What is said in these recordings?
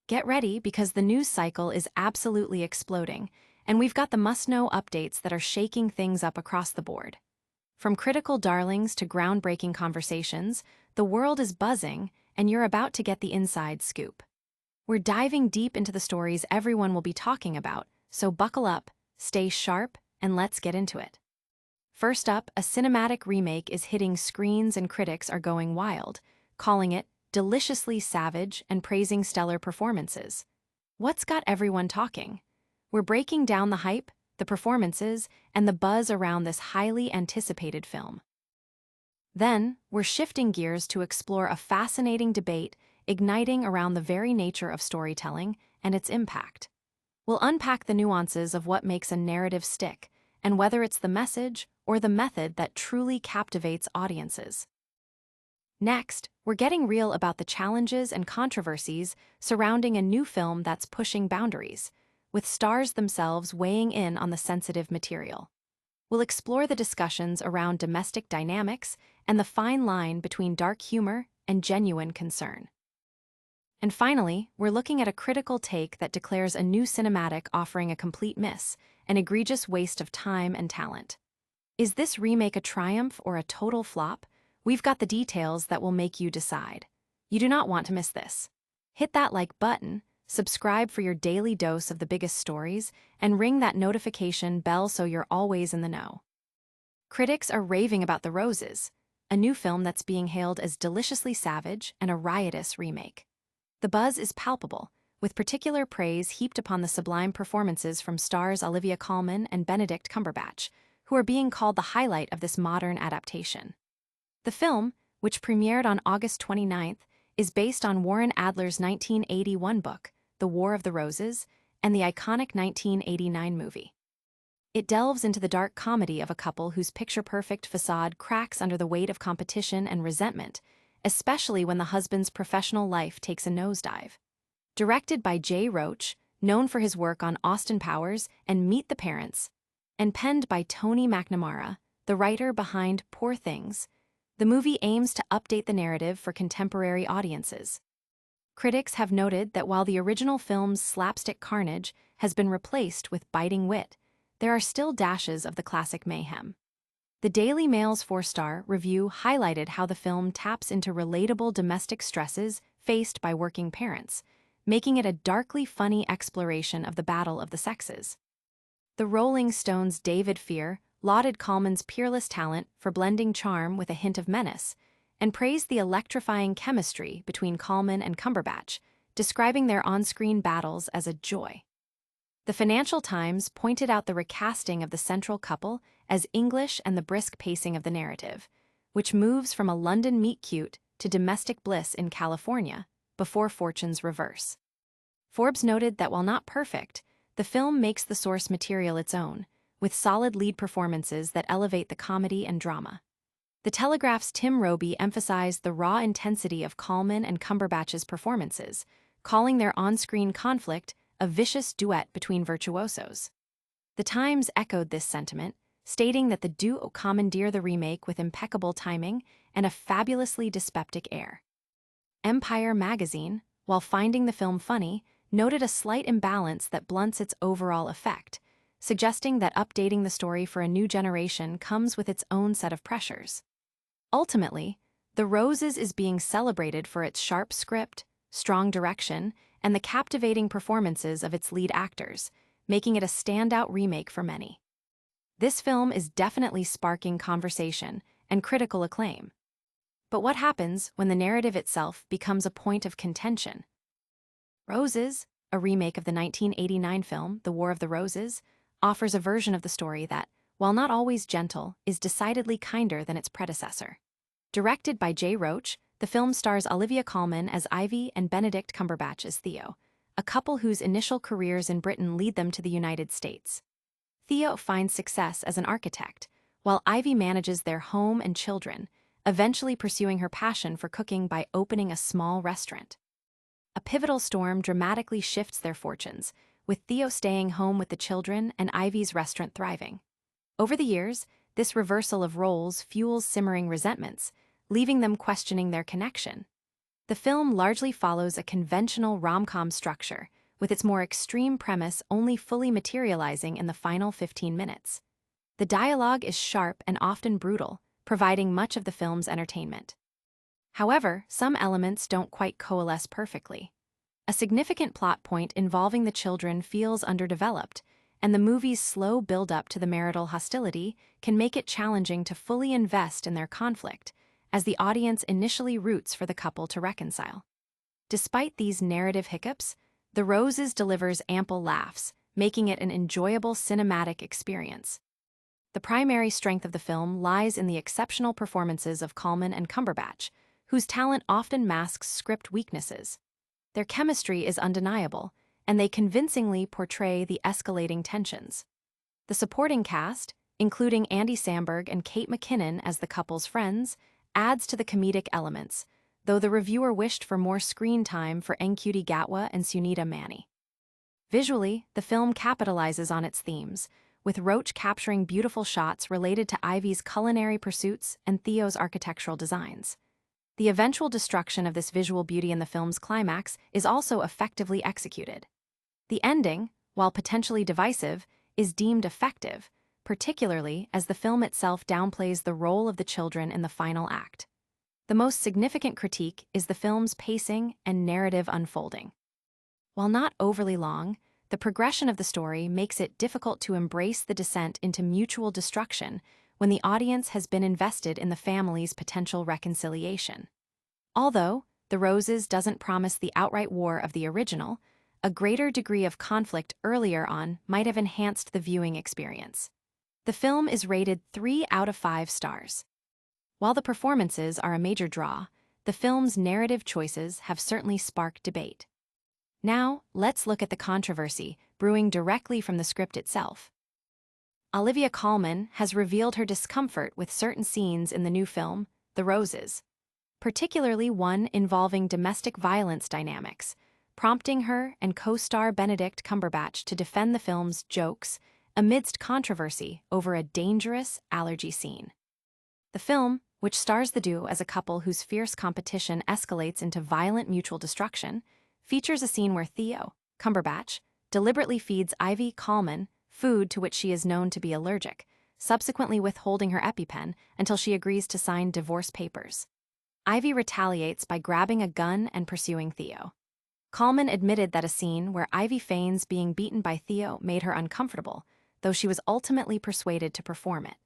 Get ready because the news cycle is absolutely exploding, and we've got the must-know updates that are shaking things up across the board. From critical darlings to groundbreaking conversations, the world is buzzing, and you're about to get the inside scoop. We're diving deep into the stories everyone will be talking about, so buckle up, stay sharp, and let's get into it. First up, a cinematic remake is hitting screens and critics are going wild, calling it deliciously savage and praising stellar performances. What's got everyone talking? We're breaking down the hype, the performances, and the buzz around this highly anticipated film. Then, we're shifting gears to explore a fascinating debate igniting around the very nature of storytelling and its impact. We'll unpack the nuances of what makes a narrative stick, and whether it's the message or the method that truly captivates audiences. Next, we're getting real about the challenges and controversies surrounding a new film that's pushing boundaries, with stars themselves weighing in on the sensitive material. We'll explore the discussions around domestic dynamics and the fine line between dark humor and genuine concern. And finally, we're looking at a critical take that declares a new cinematic offering a complete miss, an egregious waste of time and talent. Is this remake a triumph or a total flop? We've got the details that will make you decide. You do not want to miss this. Hit that like button, subscribe for your daily dose of the biggest stories, and ring that notification bell so you're always in the know. Critics are raving about The Roses, a new film that's being hailed as deliciously savage and a riotous remake. The buzz is palpable, with particular praise heaped upon the sublime performances from stars Olivia Colman and Benedict Cumberbatch, who are being called the highlight of this modern adaptation. The film, which premiered on August 29th, is based on Warren Adler's 1981 book, The War of the Roses, and the iconic 1989 movie. It delves into the dark comedy of a couple whose picture-perfect facade cracks under the weight of competition and resentment, especially when the husband's professional life takes a nosedive. Directed by Jay Roach, known for his work on Austin Powers and Meet the Parents, and penned by Tony McNamara, the writer behind Poor Things, the movie aims to update the narrative for contemporary audiences. Critics have noted that while the original film's slapstick carnage has been replaced with biting wit, there are still dashes of the classic mayhem. The Daily Mail's 4-star review highlighted how the film taps into relatable domestic stresses faced by working parents, making it a darkly funny exploration of the battle of the sexes. The Rolling Stone's David Fear lauded Colman's peerless talent for blending charm with a hint of menace, and praised the electrifying chemistry between Colman and Cumberbatch, describing their on-screen battles as a joy. The Financial Times pointed out the recasting of the central couple as English and the brisk pacing of the narrative, which moves from a London meet-cute to domestic bliss in California before fortunes reverse. Forbes noted that while not perfect, the film makes the source material its own, with solid lead performances that elevate the comedy and drama. The Telegraph's Tim Roby emphasized the raw intensity of Colman and Cumberbatch's performances, calling their on-screen conflict a vicious duet between virtuosos. The Times echoed this sentiment, stating that the duo commandeer the remake with impeccable timing and a fabulously dyspeptic air. Empire magazine, while finding the film funny, noted a slight imbalance that blunts its overall effect, suggesting that updating the story for a new generation comes with its own set of pressures. Ultimately, The Roses is being celebrated for its sharp script, strong direction, and the captivating performances of its lead actors, making it a standout remake for many. This film is definitely sparking conversation and critical acclaim. But what happens when the narrative itself becomes a point of contention? Roses, a remake of the 1989 film The War of the Roses, offers a version of the story that, while not always gentle, is decidedly kinder than its predecessor. Directed by Jay Roach, the film stars Olivia Colman as Ivy and Benedict Cumberbatch as Theo, a couple whose initial careers in Britain lead them to the United States. Theo finds success as an architect, while Ivy manages their home and children, eventually pursuing her passion for cooking by opening a small restaurant. A pivotal storm dramatically shifts their fortunes, with Theo staying home with the children and Ivy's restaurant thriving. Over the years, this reversal of roles fuels simmering resentments, leaving them questioning their connection. The film largely follows a conventional rom-com structure, with its more extreme premise only fully materializing in the final 15 minutes. The dialogue is sharp and often brutal, providing much of the film's entertainment. However, some elements don't quite coalesce perfectly. A significant plot point involving the children feels underdeveloped, and the movie's slow build-up to the marital hostility can make it challenging to fully invest in their conflict, as the audience initially roots for the couple to reconcile. Despite these narrative hiccups, The Roses delivers ample laughs, making it an enjoyable cinematic experience. The primary strength of the film lies in the exceptional performances of Colman and Cumberbatch, whose talent often masks script weaknesses. Their chemistry is undeniable, and they convincingly portray the escalating tensions. The supporting cast, including Andy Samberg and Kate McKinnon as the couple's friends, adds to the comedic elements, though the reviewer wished for more screen time for Ncuti Gatwa and Sunita Mani. Visually, the film capitalizes on its themes, with Roach capturing beautiful shots related to Ivy's culinary pursuits and Theo's architectural designs. The eventual destruction of this visual beauty in the film's climax is also effectively executed. The ending, while potentially divisive, is deemed effective, particularly as the film itself downplays the role of the children in the final act. The most significant critique is the film's pacing and narrative unfolding. While not overly long, the progression of the story makes it difficult to embrace the descent into mutual destruction when the audience has been invested in the family's potential reconciliation. Although The Roses doesn't promise the outright war of the original, a greater degree of conflict earlier on might have enhanced the viewing experience. The film is rated 3 out of 5 stars. While the performances are a major draw, the film's narrative choices have certainly sparked debate. Now, let's look at the controversy brewing directly from the script itself. Olivia Colman has revealed her discomfort with certain scenes in the new film, The Roses, particularly one involving domestic violence dynamics, prompting her and co-star Benedict Cumberbatch to defend the film's jokes amidst controversy over a dangerous allergy scene. The film, which stars the duo as a couple whose fierce competition escalates into violent mutual destruction, features a scene where Theo, Cumberbatch, deliberately feeds Ivy Colman food to which she is known to be allergic, subsequently withholding her EpiPen until she agrees to sign divorce papers. Ivy retaliates by grabbing a gun and pursuing Theo. Colman admitted that a scene where Ivy feigns being beaten by Theo made her uncomfortable, though she was ultimately persuaded to perform it.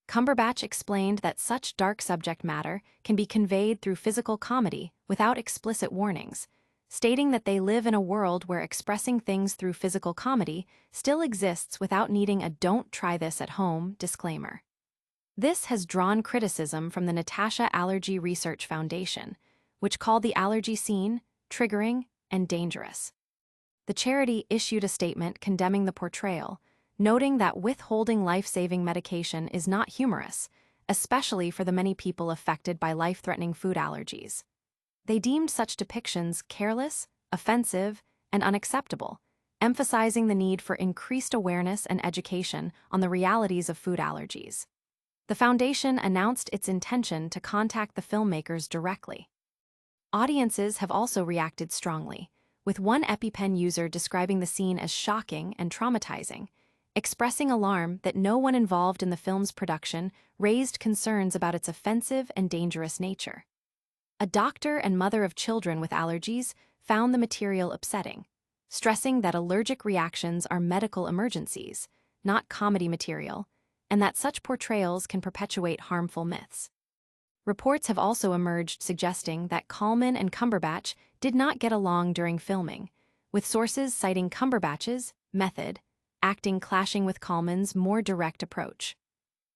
Cumberbatch explained that such dark subject matter can be conveyed through physical comedy without explicit warnings, stating that they live in a world where expressing things through physical comedy still exists without needing a "don't try this at home" disclaimer. This has drawn criticism from the Natasha Allergy Research Foundation, which called the allergy scene triggering and dangerous. The charity issued a statement condemning the portrayal, noting that withholding life-saving medication is not humorous, especially for the many people affected by life-threatening food allergies. They deemed such depictions careless, offensive, and unacceptable, emphasizing the need for increased awareness and education on the realities of food allergies. The foundation announced its intention to contact the filmmakers directly. Audiences have also reacted strongly, with one EpiPen user describing the scene as shocking and traumatizing, expressing alarm that no one involved in the film's production raised concerns about its offensive and dangerous nature. A doctor and mother of children with allergies found the material upsetting, stressing that allergic reactions are medical emergencies, not comedy material, and that such portrayals can perpetuate harmful myths. Reports have also emerged suggesting that Colman and Cumberbatch did not get along during filming, with sources citing Cumberbatch's method acting clashing with Colman's more direct approach.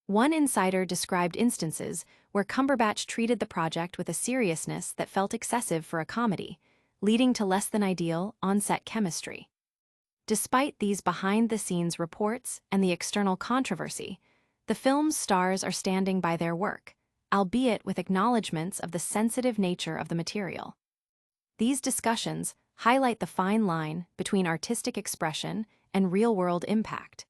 One insider described instances where Cumberbatch treated the project with a seriousness that felt excessive for a comedy, leading to less than ideal on-set chemistry. Despite these behind-the-scenes reports and the external controversy, the film's stars are standing by their work, albeit with acknowledgments of the sensitive nature of the material. These discussions highlight the fine line between artistic expression and real-world impact.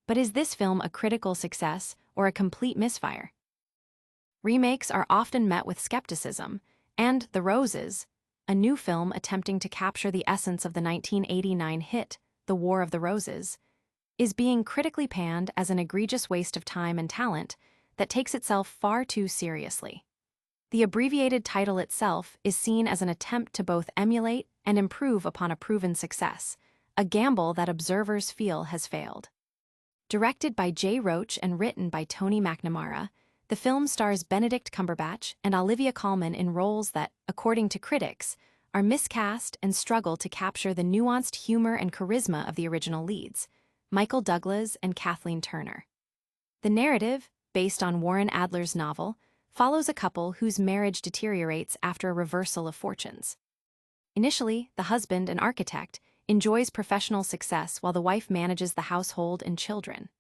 But is this film a critical success or a complete misfire? Remakes are often met with skepticism, And The Roses, a new film attempting to capture the essence of the 1989 hit, The War of the Roses, is being critically panned as an egregious waste of time and talent that takes itself far too seriously. The abbreviated title itself is seen as an attempt to both emulate and improve upon a proven success, a gamble that observers feel has failed. Directed by Jay Roach and written by Tony McNamara, the film stars Benedict Cumberbatch and Olivia Colman in roles that, according to critics, are miscast and struggle to capture the nuanced humor and charisma of the original leads, Michael Douglas and Kathleen Turner. The narrative, based on Warren Adler's novel, follows a couple whose marriage deteriorates after a reversal of fortunes. Initially, the husband, an architect, enjoys professional success while the wife manages the household and children.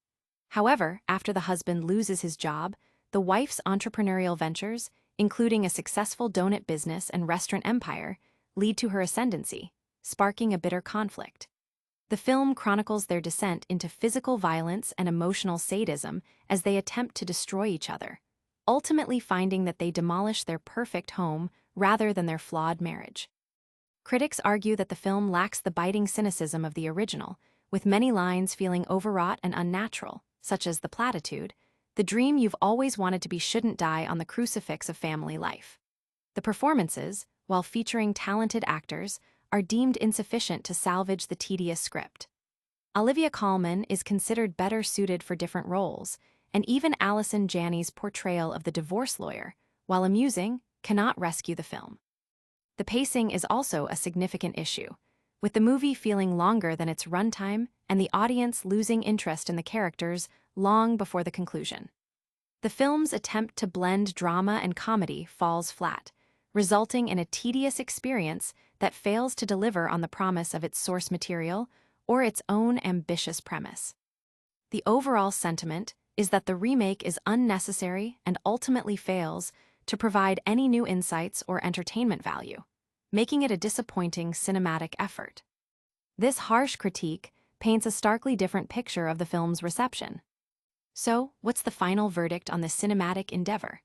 However, after the husband loses his job, the wife's entrepreneurial ventures, including a successful donut business and restaurant empire, lead to her ascendancy, sparking a bitter conflict. The film chronicles their descent into physical violence and emotional sadism as they attempt to destroy each other, ultimately finding that they demolish their perfect home rather than their flawed marriage. Critics argue that the film lacks the biting cynicism of the original, with many lines feeling overwrought and unnatural, such as the platitude, "The dream you've always wanted to be shouldn't die on the crucifix of family life." The performances, while featuring talented actors, are deemed insufficient to salvage the tedious script. Olivia Colman is considered better suited for different roles, and even Allison Janney's portrayal of the divorce lawyer, while amusing, cannot rescue the film. The pacing is also a significant issue, with the movie feeling longer than its runtime and the audience losing interest in the characters long before the conclusion. The film's attempt to blend drama and comedy falls flat, resulting in a tedious experience that fails to deliver on the promise of its source material or its own ambitious premise. The overall sentiment is that the remake is unnecessary and ultimately fails to provide any new insights or entertainment value, making it a disappointing cinematic effort. This harsh critique paints a starkly different picture of the film's reception. So, what's the final verdict on this cinematic endeavor?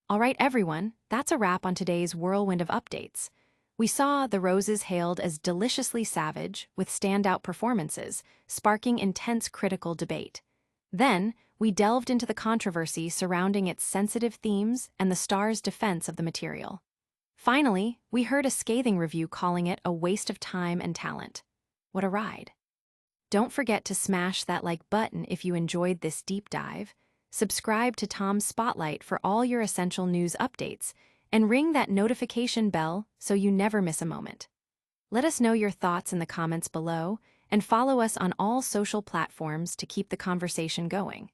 All right, everyone, that's a wrap on today's whirlwind of updates. We saw The Roses hailed as deliciously savage, with standout performances, sparking intense critical debate. Then, we delved into the controversy surrounding its sensitive themes and the star's defense of the material. Finally, we heard a scathing review calling it a waste of time and talent. What a ride. Don't forget to smash that like button if you enjoyed this deep dive, subscribe to Tom's Spotlight for all your essential news updates, and ring that notification bell so you never miss a moment. Let us know your thoughts in the comments below, and follow us on all social platforms to keep the conversation going.